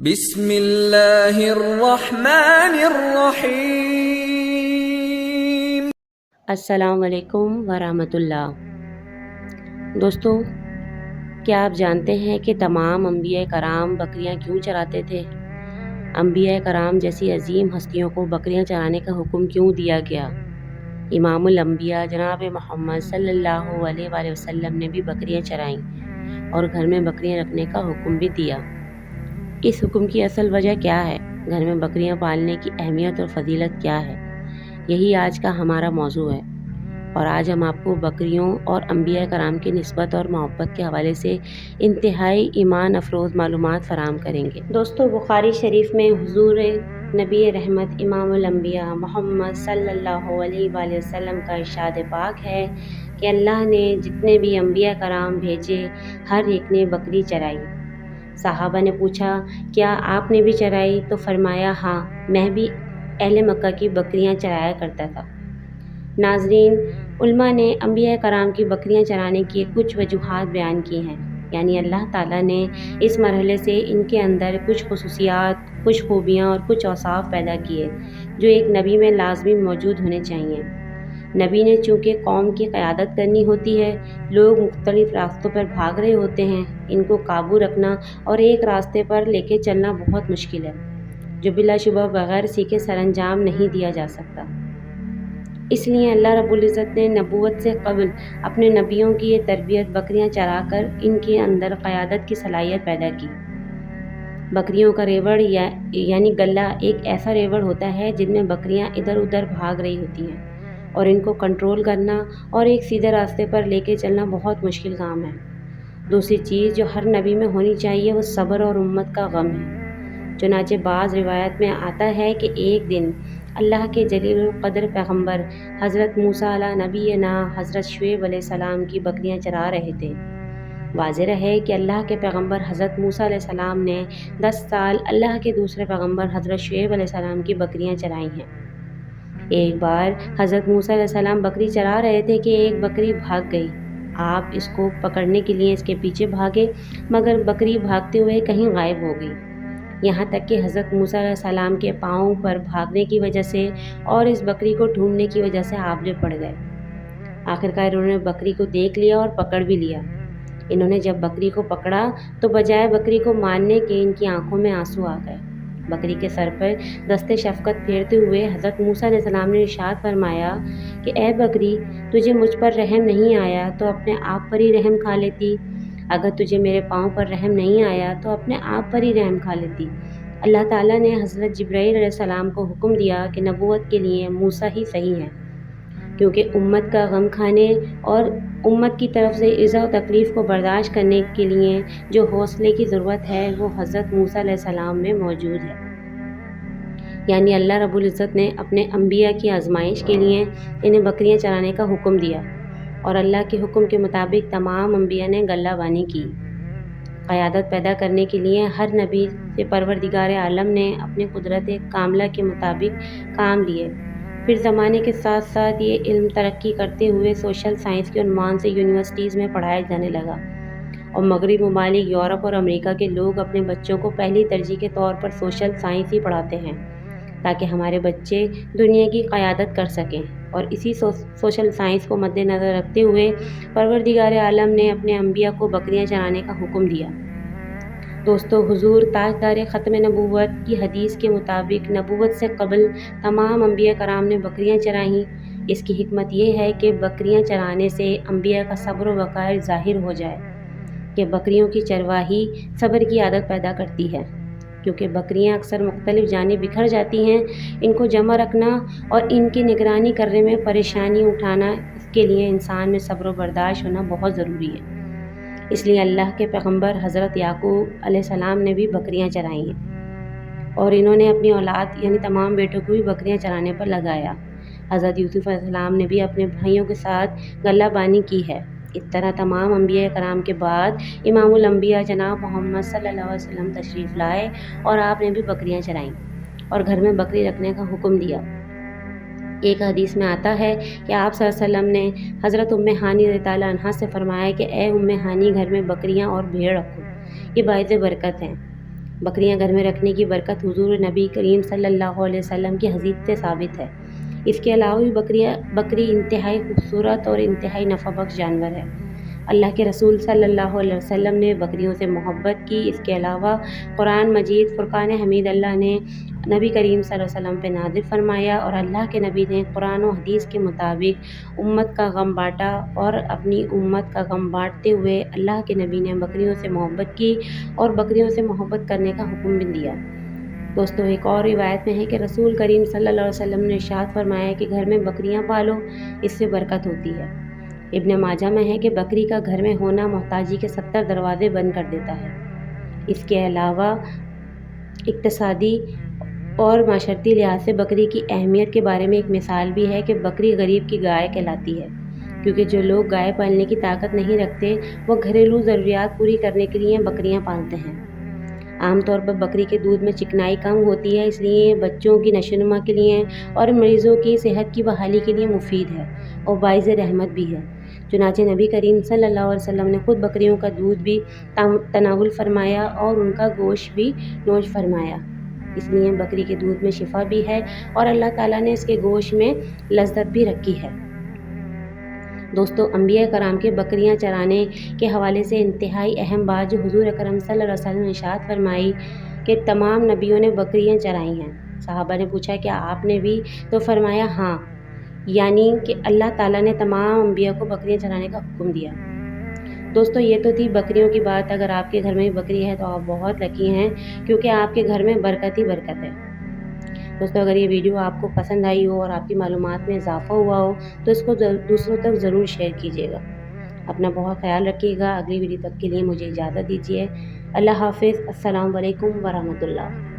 بسم اللہ الرحمن الرحیم۔ السلام علیکم ورحمۃ اللہ۔ دوستو، کیا آپ جانتے ہیں کہ تمام انبیاء کرام بکریاں کیوں چراتے تھے؟ انبیاء کرام جیسی عظیم ہستیوں کو بکریاں چرانے کا حکم کیوں دیا گیا؟ امام الانبیاء جناب محمد صلی اللہ علیہ وآلہ وسلم نے بھی بکریاں چرائیں اور گھر میں بکریاں رکھنے کا حکم بھی دیا۔ اس حکم کی اصل وجہ کیا ہے؟ گھر میں بکریاں پالنے کی اہمیت اور فضیلت کیا ہے؟ یہی آج کا ہمارا موضوع ہے، اور آج ہم آپ کو بکریوں اور انبیاء کرام کی نسبت اور محبت کے حوالے سے انتہائی ایمان افروز معلومات فراہم کریں گے۔ دوستو، بخاری شریف میں حضور نبی رحمت امام الانبیاء محمد صلی اللہ علیہ وآلہ وسلم کا ارشاد پاک ہے کہ اللہ نے جتنے بھی انبیاء کرام بھیجے ہر ایک نے بکری چرائی۔ صحابہ نے پوچھا، کیا آپ نے بھی چرائی؟ تو فرمایا، ہاں، میں بھی اہل مکہ کی بکریاں چرایا کرتا تھا۔ ناظرین، علماء نے انبیاء کرام کی بکریاں چرانے کی کچھ وجوہات بیان کی ہیں، یعنی اللہ تعالیٰ نے اس مرحلے سے ان کے اندر کچھ خصوصیات، کچھ خوبیاں اور کچھ اوصاف پیدا کیے جو ایک نبی میں لازمی موجود ہونے چاہیے۔ نبی نے چونکہ قوم کی قیادت کرنی ہوتی ہے، لوگ مختلف راستوں پر بھاگ رہے ہوتے ہیں، ان کو قابو رکھنا اور ایک راستے پر لے کے چلنا بہت مشکل ہے، جو بلا شبہ بغیر سیکھے سر انجام نہیں دیا جا سکتا۔ اس لیے اللہ رب العزت نے نبوت سے قبل اپنے نبیوں کی یہ تربیت بکریاں چرا کر ان کے اندر قیادت کی صلاحیت پیدا کی۔ بکریوں کا ریوڑ یعنی گلہ ایک ایسا ریوڑ ہوتا ہے جن میں بکریاں ادھر ادھر بھاگ رہی ہوتی ہیں، اور ان کو کنٹرول کرنا اور ایک سیدھے راستے پر لے کے چلنا بہت مشکل کام ہے۔ دوسری چیز جو ہر نبی میں ہونی چاہیے وہ صبر اور امت کا غم ہے۔ چنانچہ بعض روایت میں آتا ہے کہ ایک دن اللہ کے جلیل القدر پیغمبر حضرت موسیٰ علیہ نبینا حضرت شعیب علیہ السلام کی بکریاں چرا رہے تھے۔ واضح ہے کہ اللہ کے پیغمبر حضرت موسیٰ علیہ السلام نے 10 سال اللہ کے دوسرے پیغمبر حضرت شعیب علیہ السلام کی بکریاں چرائی ہیں۔ ایک بار حضرت موسیٰ علیہ السلام بکری چرا رہے تھے کہ ایک بکری بھاگ گئی۔ آپ اس کو پکڑنے کے لیے اس کے پیچھے بھاگے، مگر بکری بھاگتے ہوئے کہیں غائب ہو گئی، یہاں تک کہ حضرت موسیٰ علیہ السلام کے پاؤں پر بھاگنے کی وجہ سے اور اس بکری کو ڈھونڈنے کی وجہ سے آبلے پڑ گئے۔ آخرکار انہوں نے بکری کو دیکھ لیا اور پکڑ بھی لیا۔ انہوں نے جب بکری کو پکڑا تو بجائے بکری کو مارنے کے ان کی آنکھوں میں آنسو آ گئے۔ بکری کے سر پر دست شفقت پھیرتے ہوئے حضرت موسیٰ علیہ السلام نے ارشاد فرمایا کہ اے بکری، تجھے مجھ پر رحم نہیں آیا تو اپنے آپ پر ہی رحم کھا لیتی، اگر تجھے میرے پاؤں پر رحم نہیں آیا تو اپنے آپ پر ہی رحم کھا لیتی۔ اللہ تعالیٰ نے حضرت جبرائیل علیہ السلام کو حکم دیا کہ نبوت کے لیے موسیٰ ہی صحیح ہیں، کیونکہ امت کا غم کھانے اور امت کی طرف سے ایذا و تکلیف کو برداشت کرنے کے لیے جو حوصلے کی ضرورت ہے وہ حضرت موسیٰ علیہ السلام میں موجود ہے۔ یعنی اللہ رب العزت نے اپنے انبیاء کی آزمائش کے لیے انہیں بکریاں چرانے کا حکم دیا، اور اللہ کے حکم کے مطابق تمام انبیاء نے گلہ بانی کی۔ قیادت پیدا کرنے کے لیے ہر نبی سے پروردگار عالم نے اپنی قدرت کاملہ کے مطابق کام لیے۔ پھر زمانے کے ساتھ ساتھ یہ علم ترقی کرتے ہوئے سوشل سائنس کے عنوان سے یونیورسٹیز میں پڑھایا جانے لگا، اور مغربی ممالک یورپ اور امریکہ کے لوگ اپنے بچوں کو پہلی ترجیح کے طور پر سوشل سائنس ہی پڑھاتے ہیں، تاکہ ہمارے بچے دنیا کی قیادت کر سکیں۔ اور اسی سوشل سائنس کو مد نظر رکھتے ہوئے پروردگار عالم نے اپنے انبیاء کو بکریاں چرانے کا حکم دیا۔ دوستو، حضور تاجدار ختم نبوت کی حدیث کے مطابق نبوت سے قبل تمام انبیاء کرام نے بکریاں چرائیں۔ اس کی حکمت یہ ہے کہ بکریاں چرانے سے انبیاء کا صبر و وقار ظاہر ہو جائے، کہ بکریوں کی چرواہی صبر کی عادت پیدا کرتی ہے، کیونکہ بکریاں اکثر مختلف جانب بکھر جاتی ہیں۔ ان کو جمع رکھنا اور ان کی نگرانی کرنے میں پریشانی اٹھانا، اس کے لیے انسان میں صبر و برداشت ہونا بہت ضروری ہے۔ اس لیے اللہ کے پیغمبر حضرت یعقوب علیہ السلام نے بھی بکریاں چرائی ہیں، اور انہوں نے اپنی اولاد یعنی تمام بیٹوں کو بھی بکریاں چرانے پر لگایا۔ حضرت یوسف علیہ السلام نے بھی اپنے بھائیوں کے ساتھ غلہ بانی کی ہے۔ اس طرح تمام انبیاء کرام کے بعد امام الانبیاء جناب محمد صلی اللہ علیہ وسلم تشریف لائے، اور آپ نے بھی بکریاں چرائیں اور گھر میں بکری رکھنے کا حکم دیا۔ ایک حدیث میں آتا ہے کہ آپ صلی اللہ علیہ وسلم نے حضرت ام ہانی رضی اللہ عنہا سے فرمایا کہ اے ام ہانی، گھر میں بکریاں اور بھیڑ رکھو، یہ باعث برکت ہیں۔ بکریاں گھر میں رکھنے کی برکت حضور نبی کریم صلی اللہ علیہ وسلم کی حدیث سے ثابت ہے۔ اس کے علاوہ بھی بکری انتہائی خوبصورت اور انتہائی نفع بخش جانور ہے۔ اللہ کے رسول صلی اللہ علیہ وسلم نے بکریوں سے محبت کی۔ اس کے علاوہ قرآن مجید فرقان حمید اللہ نے نبی کریم صلی اللہ علیہ وسلم پہ نازل فرمایا، اور اللہ کے نبی نے قرآن و حدیث کے مطابق امت کا غم بانٹا، اور اپنی امت کا غم بانٹتے ہوئے اللہ کے نبی نے بکریوں سے محبت کی اور بکریوں سے محبت کرنے کا حکم بھی دیا۔ دوستو، ایک اور روایت میں ہے کہ رسول کریم صلی اللہ علیہ وسلم نے ارشاد فرمایا کہ گھر میں بکریاں پالو، اس سے برکت ہوتی ہے۔ ابن ماجہ میں ہے کہ بکری کا گھر میں ہونا محتاجی کے 70 دروازے بند کر دیتا ہے۔ اس کے علاوہ اقتصادی اور معاشرتی لحاظ سے بکری کی اہمیت کے بارے میں ایک مثال بھی ہے کہ بکری غریب کی گائے کہلاتی ہے، کیونکہ جو لوگ گائے پالنے کی طاقت نہیں رکھتے وہ گھریلو ضروریات پوری کرنے کے لیے بکریاں پالتے ہیں۔ عام طور پر بکری کے دودھ میں چکنائی کم ہوتی ہے، اس لیے بچوں کی نشوونما کے لیے اور مریضوں کی صحت کی بحالی کے لیے مفید ہے اور باعث رحمت بھی ہے۔ چنانچہ نبی کریم صلی اللہ علیہ وسلم نے خود بکریوں کا دودھ بھی تناول فرمایا اور ان کا گوشت بھی نوش فرمایا۔ اس لیے بکری کے دودھ میں شفا بھی ہے اور اللہ تعالیٰ نے اس کے گوشت میں لذت بھی رکھی ہے۔ دوستو، انبیاء کرام کے بکریاں چرانے کے حوالے سے انتہائی اہم بات جو حضور اکرم صلی اللہ علیہ وسلم نے ارشاد فرمائی کہ تمام نبیوں نے بکریاں چرائی ہیں۔ صحابہ نے پوچھا کہ آپ نے بھی؟ تو فرمایا ہاں، یعنی کہ اللہ تعالیٰ نے تمام انبیاء کو بکریاں چرانے کا حکم دیا۔ دوستو، یہ تو تھی بکریوں کی بات۔ اگر آپ کے گھر میں بکری ہے تو آپ بہت لکی ہیں، کیونکہ آپ کے گھر میں برکت ہی برکت ہے۔ دوستو، اگر یہ ویڈیو آپ کو پسند آئی ہو اور آپ کی معلومات میں اضافہ ہوا ہو تو اس کو دوسروں تک ضرور شیئر کیجیے گا۔ اپنا بہت خیال رکھیے گا۔ اگلی ویڈیو تک کے لیے مجھے اجازت دیجیے۔ اللہ حافظ۔ السلام علیکم ورحمۃ اللہ۔